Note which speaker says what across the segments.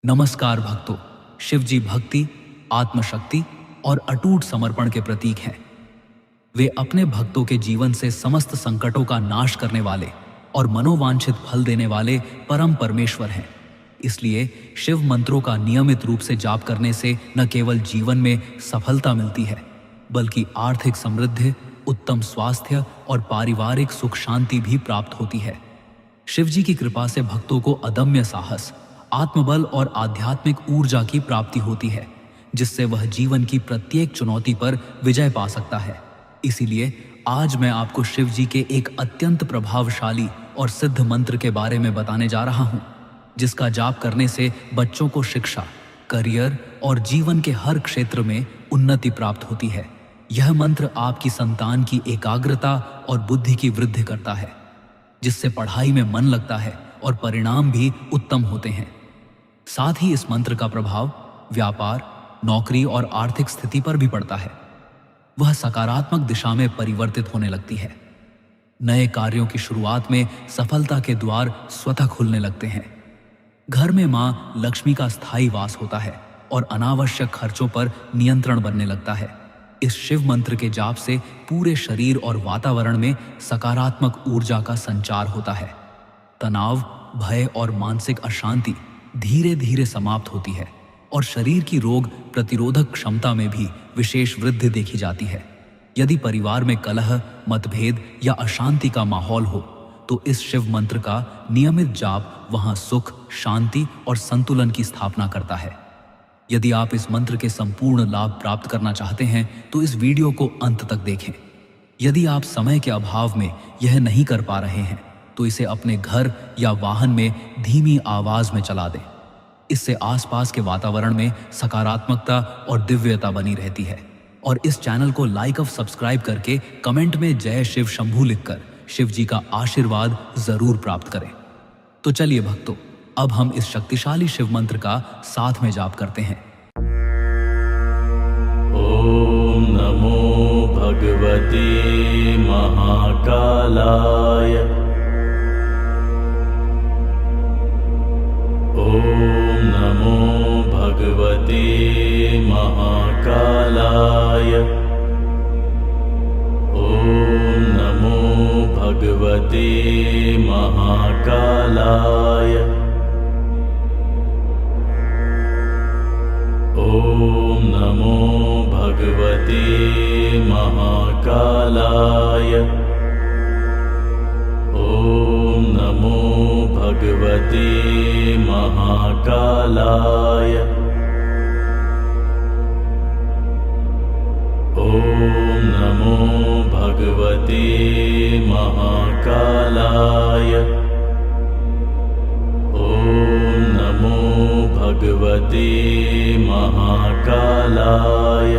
Speaker 1: नमस्कार भक्तों। शिव जी भक्ति, आत्मशक्ति और अटूट समर्पण के प्रतीक हैं। वे अपने भक्तों के जीवन से समस्त संकटों का नाश करने वाले और मनोवांछित फल देने वाले परम परमेश्वर हैं। इसलिए शिव मंत्रों का नियमित रूप से जाप करने से न केवल जीवन में सफलता मिलती है, बल्कि आर्थिक समृद्धि, उत्तम स्वास्थ्य और पारिवारिक सुख शांति भी प्राप्त होती है। शिव जी की कृपा से भक्तों को अदम्य साहस, आत्मबल और आध्यात्मिक ऊर्जा की प्राप्ति होती है, जिससे वह जीवन की प्रत्येक चुनौती पर विजय पा सकता है। इसीलिए आज मैं आपको शिव जी के एक अत्यंत प्रभावशाली और सिद्ध मंत्र के बारे में बताने जा रहा हूं, जिसका जाप करने से बच्चों को शिक्षा, करियर और जीवन के हर क्षेत्र में उन्नति प्राप्त होती है। यह मंत्र आपकी संतान की एकाग्रता और बुद्धि की वृद्धि करता है, जिससे पढ़ाई में मन लगता है और परिणाम भी उत्तम होते हैं। साथ ही इस मंत्र का प्रभाव व्यापार, नौकरी और आर्थिक स्थिति पर भी पड़ता है। वह सकारात्मक दिशा में परिवर्तित होने लगती है। नए कार्यों की शुरुआत में सफलता के द्वार स्वतः खुलने लगते हैं। घर में मां लक्ष्मी का स्थायी वास होता है और अनावश्यक खर्चों पर नियंत्रण बनने लगता है। इस शिव मंत्र के जाप से पूरे शरीर और वातावरण में सकारात्मक ऊर्जा का संचार होता है। तनाव, भय और मानसिक अशांति धीरे धीरे समाप्त होती है और शरीर की रोग प्रतिरोधक क्षमता में भी विशेष वृद्धि देखी जाती है। यदि परिवार में कलह, मतभेद या अशांति का माहौल हो, तो इस शिव मंत्र का नियमित जाप वहां सुख, शांति और संतुलन की स्थापना करता है। यदि आप इस मंत्र के संपूर्ण लाभ प्राप्त करना चाहते हैं तो इस वीडियो को अंत तक देखें। यदि आप समय के अभाव में यह नहीं कर पा रहे हैं तो इसे अपने घर या वाहन में धीमी आवाज में चला दें। इससे आसपास के वातावरण में सकारात्मकता और दिव्यता बनी रहती है। और इस चैनल को लाइक और सब्सक्राइब करके कमेंट में जय शिव शंभू लिखकर शिव जी का आशीर्वाद जरूर प्राप्त करें। तो चलिए भक्तों, अब हम इस शक्तिशाली शिव मंत्र का साथ में जाप करते हैं।
Speaker 2: ओम नमो भगवते महाकालाय। ओम नमो भगवते महाकालाय। ओम नमो भगवते महाकालाय। ओम नमो भगवते महाकालाय। ओम नमो भगवते महाकालाय। ओम नमो भगवते महाकालाय। ओम नमो भगवते महाकालाय।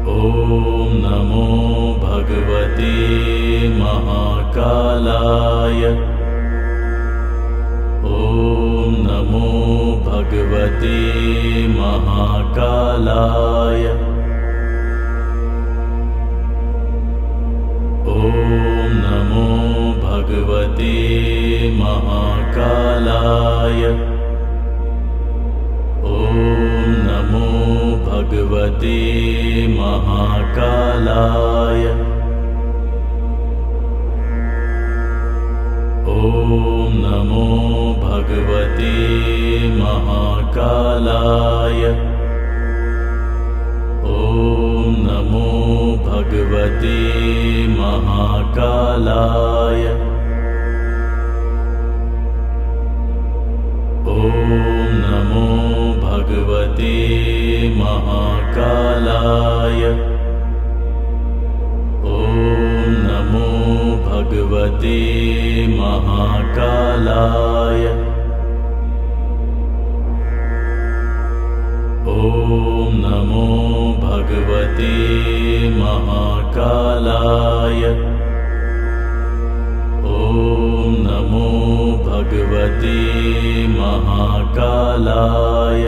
Speaker 2: ओम नमो भगवते महाकालाय। ओम नमो भगवते महाकालाय। ओम नमो भगवते महाकालाय। ओम नमो भगवते महाकालाय। ओम नमो भगवते महाकालाय। ओम नमो भगवते महाकालाय। ओम नमो भगवते महाकालाय। ओम नमो भगवते महाकालाय। ओम नमो भगवते महाकालाय। ओम नमो भगवते महाकालाय।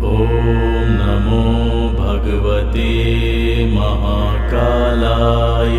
Speaker 2: ओम नमो भगवते महाकालाय।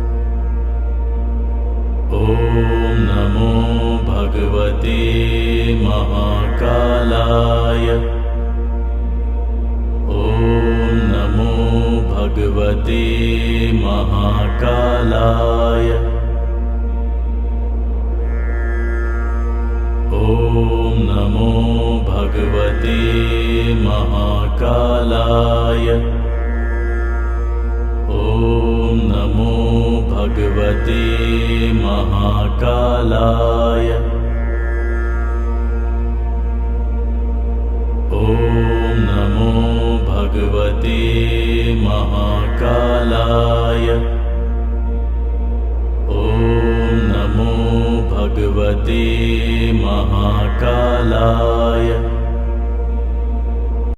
Speaker 2: भगवते महाकालाय। ॐ नमो भगवते महाकालाय। ॐ नमो भगवते महाकालाय। ॐ नमो भगवते महाकालाय। ॐ नमो भगवते महाकालाय। ॐ नमो भगवते महाकालाय।